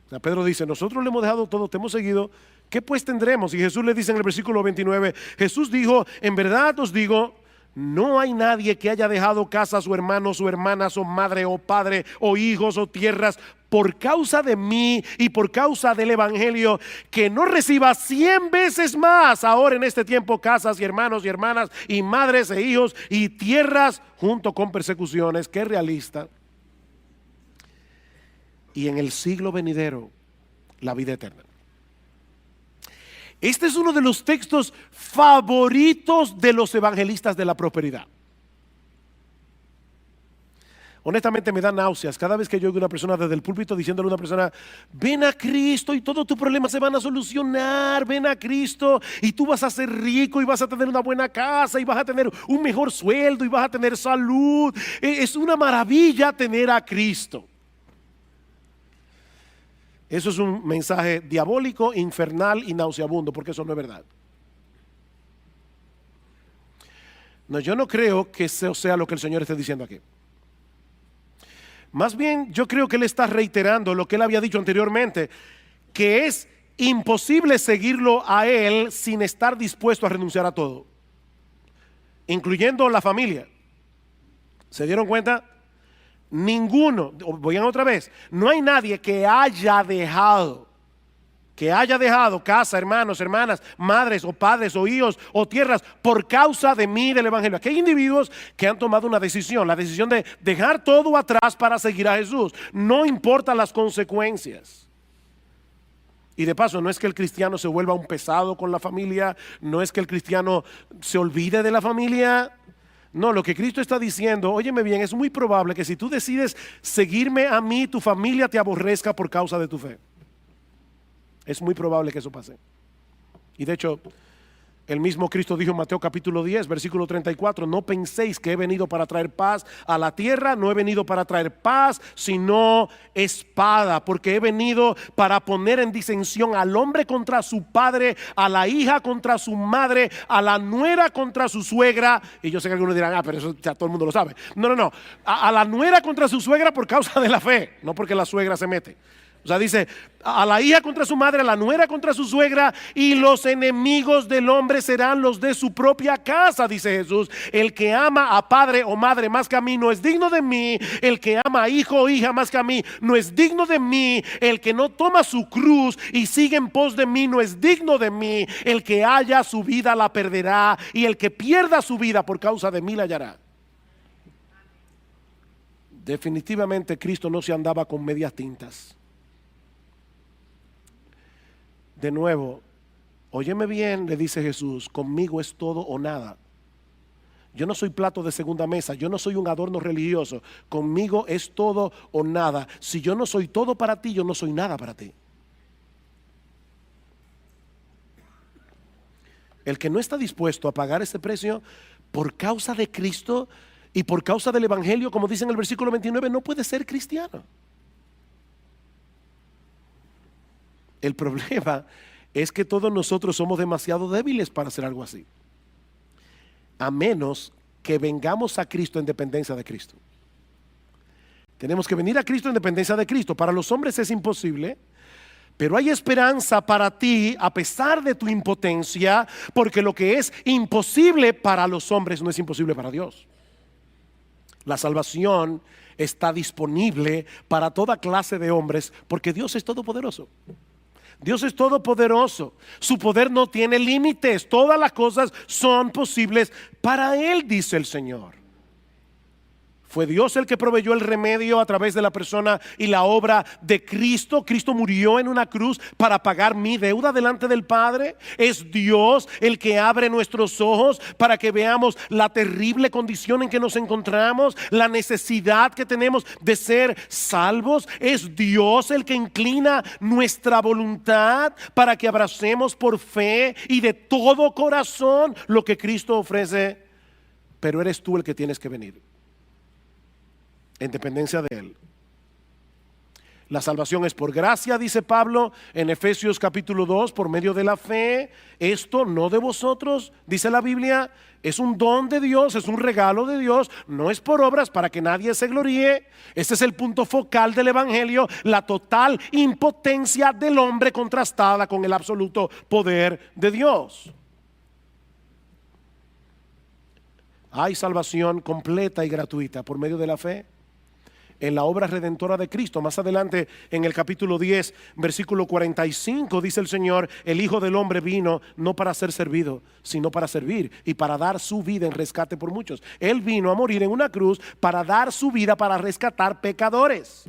O sea, Pedro dice: nosotros le hemos dejado todo, te hemos seguido, ¿qué pues tendremos? Y Jesús le dice en el versículo 29, Jesús dijo: en verdad os digo, no hay nadie que haya dejado casa, su hermano, su hermana, su madre o padre o hijos o tierras por causa de mí y por causa del evangelio, que no reciba 100 veces más ahora en este tiempo casas y hermanos y hermanas y madres e hijos y tierras junto con persecuciones. Qué realista. Y en el siglo venidero la vida eterna. Este es uno de los textos favoritos de los evangelistas de la prosperidad. Honestamente me da náuseas cada vez que yo oigo a una persona desde el púlpito diciéndole a una persona: ven a Cristo y todos tus problemas se van a solucionar, ven a Cristo y tú vas a ser rico y vas a tener una buena casa y vas a tener un mejor sueldo y vas a tener salud. Es una maravilla tener a Cristo. Eso es un mensaje diabólico, infernal y nauseabundo, porque eso no es verdad. No, yo no creo que eso sea lo que el Señor esté diciendo aquí. Más bien, yo creo que Él está reiterando lo que Él había dicho anteriormente, que es imposible seguirlo a Él sin estar dispuesto a renunciar a todo, incluyendo la familia. ¿Se dieron cuenta? Ninguno, vayan otra vez, no hay nadie que haya dejado casa, hermanos, hermanas, madres o padres o hijos o tierras por causa de mí, del evangelio. Aquí hay individuos que han tomado una decisión, la decisión de dejar todo atrás para seguir a Jesús. No importa las consecuencias. Y de paso, no es que el cristiano se vuelva un pesado con la familia, no es que el cristiano se olvide de la familia. No, lo que Cristo está diciendo, óyeme bien, es muy probable que si tú decides seguirme a mí, tu familia te aborrezca por causa de tu fe. Es muy probable que eso pase. Y de hecho, el mismo Cristo dijo en Mateo capítulo 10, versículo 34, no penséis que he venido para traer paz a la tierra, no he venido para traer paz, sino espada, porque he venido para poner en disensión al hombre contra su padre, a la hija contra su madre, a la nuera contra su suegra. Y yo sé que algunos dirán, pero eso ya todo el mundo lo sabe. No, a la nuera contra su suegra por causa de la fe, no porque la suegra se mete. O sea, dice, a la hija contra su madre, a la nuera contra su suegra, y los enemigos del hombre serán los de su propia casa, dice Jesús. El que ama a padre o madre más que a mí no es digno de mí. El que ama a hijo o hija más que a mí no es digno de mí. El que no toma su cruz y sigue en pos de mí no es digno de mí. El que haya su vida la perderá, y el que pierda su vida por causa de mí la hallará. Definitivamente Cristo no se andaba con medias tintas. De nuevo, óyeme bien, le dice Jesús, conmigo es todo o nada. Yo no soy plato de segunda mesa, yo no soy un adorno religioso. Conmigo es todo o nada. Si yo no soy todo para ti, yo no soy nada para ti. El que no está dispuesto a pagar ese precio por causa de Cristo y por causa del evangelio, como dice en el versículo 29, no puede ser cristiano. El problema es que todos nosotros somos demasiado débiles para hacer algo así, a menos que vengamos a Cristo en dependencia de Cristo. Tenemos que venir a Cristo en dependencia de Cristo. Para los hombres es imposible, pero hay esperanza para ti a pesar de tu impotencia, porque lo que es imposible para los hombres no es imposible para Dios. La salvación está disponible para toda clase de hombres, porque Dios es todopoderoso. Dios es todopoderoso, su poder no tiene límites, todas las cosas son posibles para Él, dice el Señor. Fue Dios el que proveyó el remedio a través de la persona y la obra de Cristo. Cristo murió en una cruz para pagar mi deuda delante del Padre. Es Dios el que abre nuestros ojos para que veamos la terrible condición en que nos encontramos, la necesidad que tenemos de ser salvos. Es Dios el que inclina nuestra voluntad para que abracemos por fe y de todo corazón lo que Cristo ofrece. Pero eres tú el que tienes que venir en dependencia de Él. La salvación es por gracia, dice Pablo en Efesios capítulo 2, por medio de la fe. Esto no de vosotros, dice la Biblia, es un don de Dios, es un regalo de Dios, no es por obras para que nadie se gloríe. Este es el punto focal del evangelio, la total impotencia del hombre contrastada con el absoluto poder de Dios. Hay salvación completa y gratuita por medio de la fe en la obra redentora de Cristo. Más adelante en el capítulo 10, versículo 45, dice el Señor, el Hijo del Hombre vino no para ser servido, sino para servir y para dar su vida en rescate por muchos. Él vino a morir en una cruz para dar su vida para rescatar pecadores.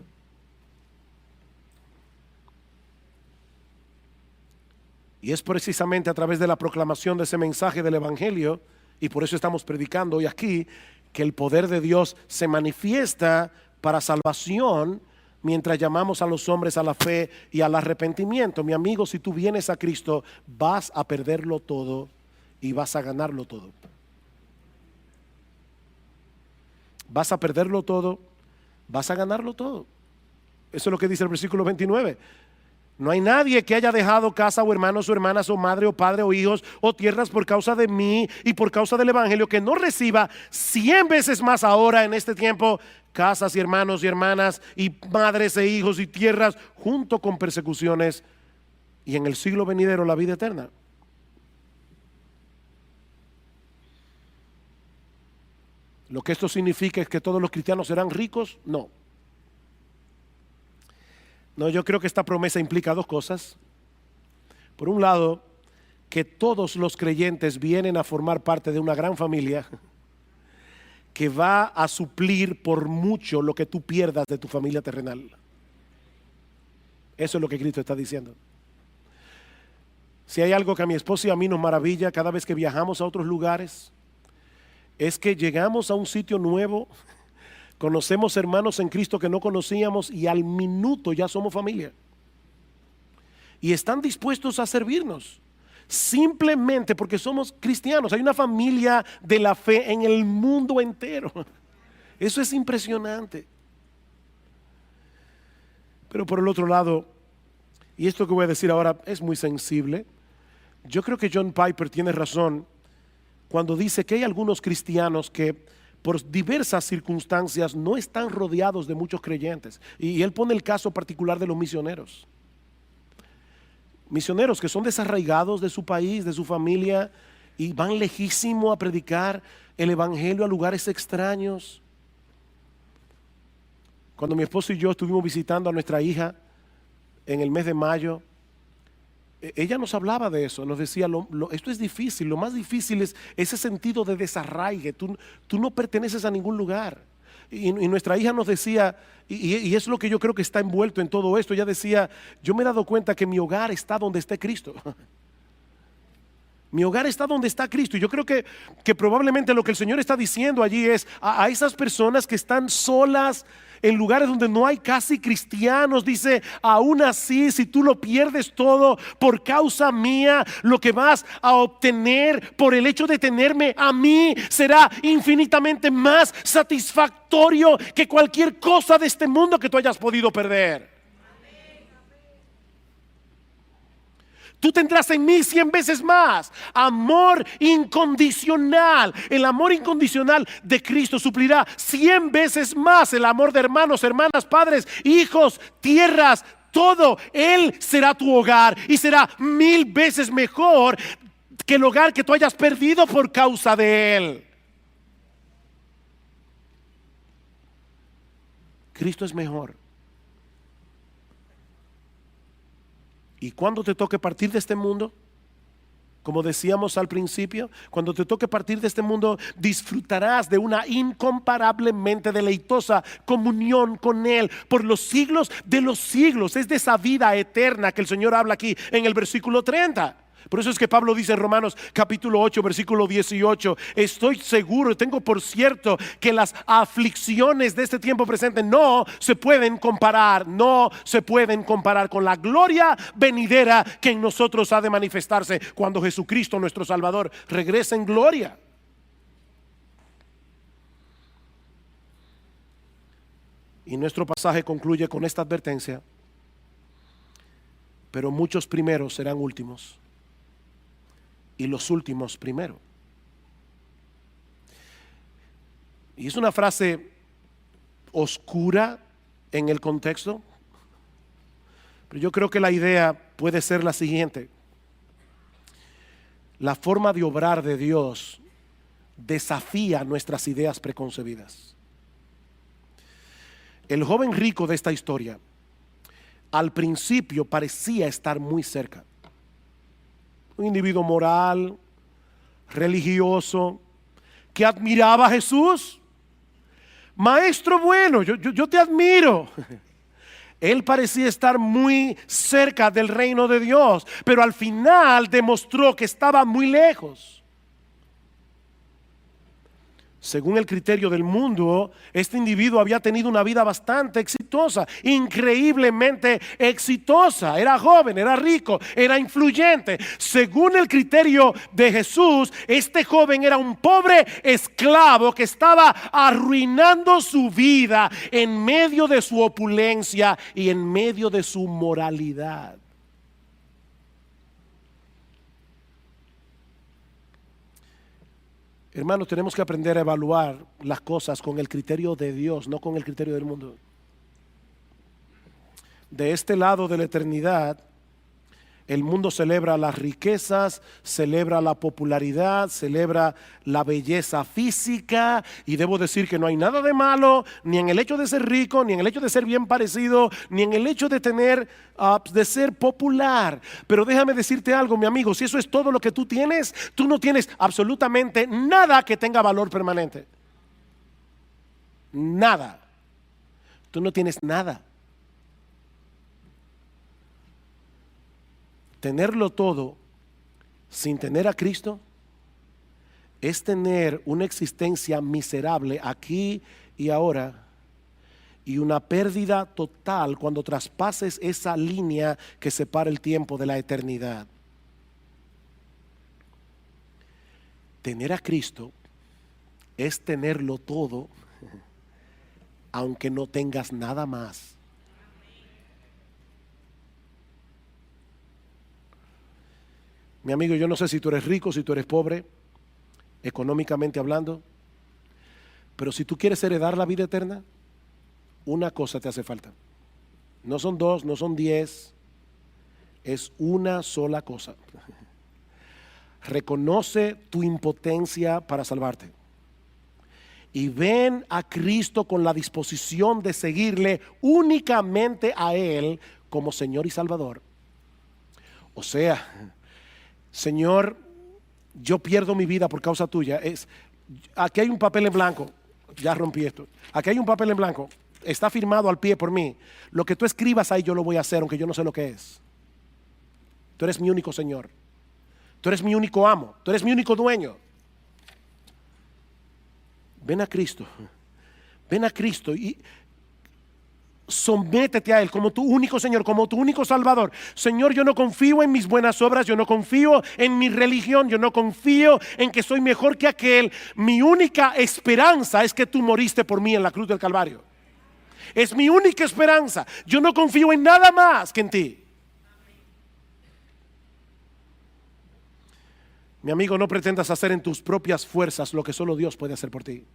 Y es precisamente a través de la proclamación de ese mensaje del evangelio, y por eso estamos predicando hoy aquí, que el poder de Dios se manifiesta para salvación mientras llamamos a los hombres a la fe y al arrepentimiento. Mi amigo, si tú vienes a Cristo, vas a perderlo todo y vas a ganarlo todo. Vas a perderlo todo, vas a ganarlo todo. Eso es lo que dice el versículo 29. No hay nadie que haya dejado casa o hermanos o hermanas o madre o padre o hijos o tierras por causa de mí y por causa del evangelio, que no reciba 100 veces más ahora en este tiempo casas y hermanos y hermanas y madres e hijos y tierras junto con persecuciones y en el siglo venidero la vida eterna. ¿Lo que esto significa es que todos los cristianos serán ricos? No. No, yo creo que esta promesa implica dos cosas. Por un lado, que todos los creyentes vienen a formar parte de una gran familia que va a suplir por mucho lo que tú pierdas de tu familia terrenal. Eso es lo que Cristo está diciendo. Si hay algo que a mi esposa y a mí nos maravilla cada vez que viajamos a otros lugares, es que llegamos a un sitio nuevo, conocemos hermanos en Cristo que no conocíamos y al minuto ya somos familia. Y están dispuestos a servirnos, simplemente porque somos cristianos. Hay una familia de la fe en el mundo entero. Eso es impresionante. Pero por el otro lado, y esto que voy a decir ahora es muy sensible, yo creo que John Piper tiene razón cuando dice que hay algunos cristianos que por diversas circunstancias no están rodeados de muchos creyentes. Y él pone el caso particular de los misioneros. Misioneros que son desarraigados de su país, de su familia, y van lejísimo a predicar el evangelio a lugares extraños. Cuando mi esposo y yo estuvimos visitando a nuestra hija en el mes de mayo, ella nos hablaba de eso, nos decía, esto es difícil, lo más difícil es ese sentido de desarraigue, tú no perteneces a ningún lugar. Y nuestra hija nos decía, y es lo que yo creo que está envuelto en todo esto, ella decía, yo me he dado cuenta que mi hogar está donde esté Cristo. Mi hogar está donde está Cristo. Y yo creo que probablemente lo que el Señor está diciendo allí es a esas personas que están solas en lugares donde no hay casi cristianos. Dice, aún así, si tú lo pierdes todo por causa mía, lo que vas a obtener por el hecho de tenerme a mí será infinitamente más satisfactorio que cualquier cosa de este mundo que tú hayas podido perder. Tú tendrás en mí 100 veces más. Amor incondicional. El amor incondicional de Cristo suplirá 100 veces más el amor de hermanos, hermanas, padres, hijos, tierras, todo. Él será tu hogar y será 1000 veces mejor que el hogar que tú hayas perdido por causa de Él. Cristo es mejor. Y cuando te toque partir de este mundo, como decíamos al principio, cuando te toque partir de este mundo, disfrutarás de una incomparablemente deleitosa comunión con Él por los siglos de los siglos. Es de esa vida eterna que el Señor habla aquí en el versículo 30. Por eso es que Pablo dice en Romanos capítulo 8 versículo 18, estoy seguro, tengo por cierto que las aflicciones de este tiempo presente no se pueden comparar con la gloria venidera que en nosotros ha de manifestarse cuando Jesucristo nuestro Salvador regrese en gloria. Y nuestro pasaje concluye con esta advertencia: pero muchos primeros serán últimos y los últimos primero. Y es una frase oscura en el contexto, pero yo creo que la idea puede ser la siguiente: la forma de obrar de Dios desafía nuestras ideas preconcebidas. El joven rico de esta historia al principio parecía estar muy cerca. Un individuo moral, religioso, que admiraba a Jesús. Maestro bueno, yo te admiro. Él parecía estar muy cerca del reino de Dios, pero al final demostró que estaba muy lejos. Según el criterio del mundo, este individuo había tenido una vida bastante exitosa, increíblemente exitosa. Era joven, era rico, era influyente. Según el criterio de Jesús, este joven era un pobre esclavo que estaba arruinando su vida en medio de su opulencia y en medio de su moralidad. Hermanos, tenemos que aprender a evaluar las cosas con el criterio de Dios, no con el criterio del mundo. De este lado de la eternidad, el mundo celebra las riquezas, celebra la popularidad, celebra la belleza física, y debo decir que no hay nada de malo ni en el hecho de ser rico, ni en el hecho de ser bien parecido, ni en el hecho de tener, de ser popular. Pero déjame decirte algo, mi amigo, si eso es todo lo que tú tienes, tú no tienes absolutamente nada que tenga valor permanente. Nada. Tú no tienes nada. Tenerlo todo sin tener a Cristo es tener una existencia miserable aquí y ahora, y una pérdida total cuando traspases esa línea que separa el tiempo de la eternidad. Tener a Cristo es tenerlo todo, aunque no tengas nada más. Mi amigo, yo no sé si tú eres rico, si tú eres pobre, económicamente hablando, pero si tú quieres heredar la vida eterna, una cosa te hace falta. No son dos, no son 10, es una sola cosa. Reconoce tu impotencia para salvarte y ven a Cristo con la disposición de seguirle únicamente a Él como Señor y Salvador. O sea, Señor, yo pierdo mi vida por causa tuya. Aquí hay un papel en blanco. Ya rompí esto. Aquí hay un papel en blanco. Está firmado al pie por mí. Lo que tú escribas ahí yo lo voy a hacer, aunque yo no sé lo que es. Tú eres mi único Señor. Tú eres mi único amo. Tú eres mi único dueño. Ven a Cristo. Ven a Cristo y sométete a Él como tu único Señor, como tu único Salvador. Señor, yo no confío en mis buenas obras, yo no confío en mi religión, yo no confío en que soy mejor que aquel. Mi única esperanza es que tú moriste por mí en la cruz del Calvario. Es mi única esperanza. Yo no confío en nada más que en ti. Mi amigo, no pretendas hacer en tus propias fuerzas lo que solo Dios puede hacer por ti.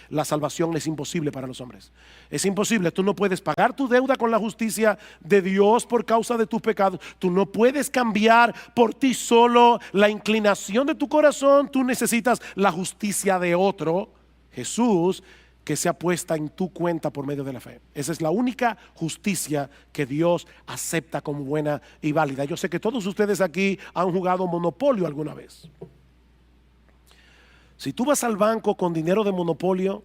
La salvación es imposible para los hombres. Es imposible. Tú no puedes pagar tu deuda con la justicia de Dios por causa de tus pecados. Tú no puedes cambiar por ti solo la inclinación de tu corazón. Tú necesitas la justicia de otro, Jesús, que sea puesta en tu cuenta por medio de la fe. Esa es la única justicia que Dios acepta como buena y válida. Yo sé que todos ustedes aquí han jugado Monopolio alguna vez. Si tú vas al banco con dinero de Monopolio,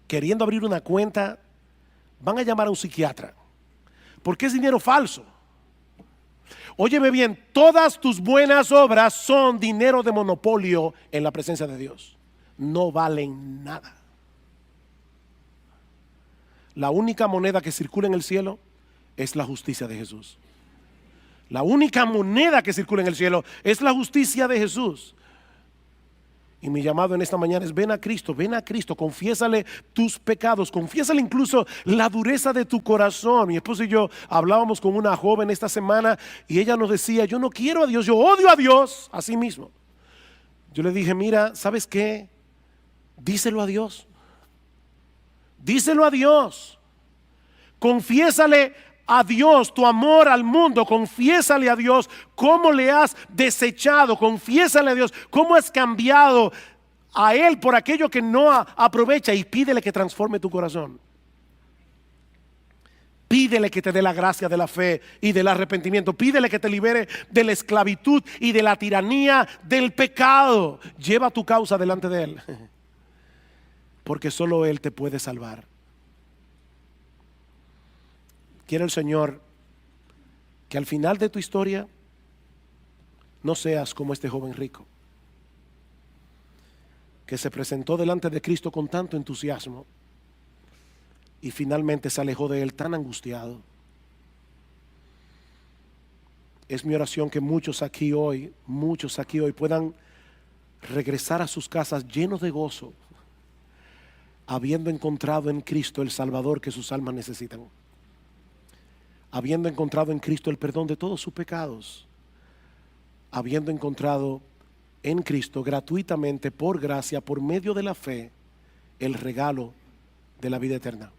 queriendo abrir una cuenta, van a llamar a un psiquiatra, porque es dinero falso. Óyeme bien, todas tus buenas obras son dinero de Monopolio en la presencia de Dios. No valen nada. La única moneda que circula en el cielo es la justicia de Jesús. La única moneda que circula en el cielo es la justicia de Jesús. Y mi llamado en esta mañana es: ven a Cristo, confiésale tus pecados, confiésale incluso la dureza de tu corazón. Mi esposo y yo hablábamos con una joven esta semana y ella nos decía: yo no quiero a Dios, yo odio a Dios. Así mismo. Yo le dije: mira, ¿sabes qué? Díselo a Dios. Díselo a Dios. Confiésale a Dios tu amor al mundo. Confiésale a Dios cómo le has desechado. Confiésale a Dios cómo has cambiado a Él por aquello que no aprovecha, y pídele que transforme tu corazón. Pídele que te dé la gracia de la fe y del arrepentimiento. Pídele que te libere de la esclavitud y de la tiranía del pecado. Lleva tu causa delante de Él, porque solo Él te puede salvar. Quiere el Señor que al final de tu historia no seas como este joven rico. que se presentó delante de Cristo con tanto entusiasmo y finalmente se alejó de Él tan angustiado. Es mi oración que muchos aquí hoy puedan regresar a sus casas llenos de gozo, habiendo encontrado en Cristo el Salvador que sus almas necesitan, habiendo encontrado en Cristo el perdón de todos sus pecados, habiendo encontrado en Cristo gratuitamente, por gracia, por medio de la fe, el regalo de la vida eterna.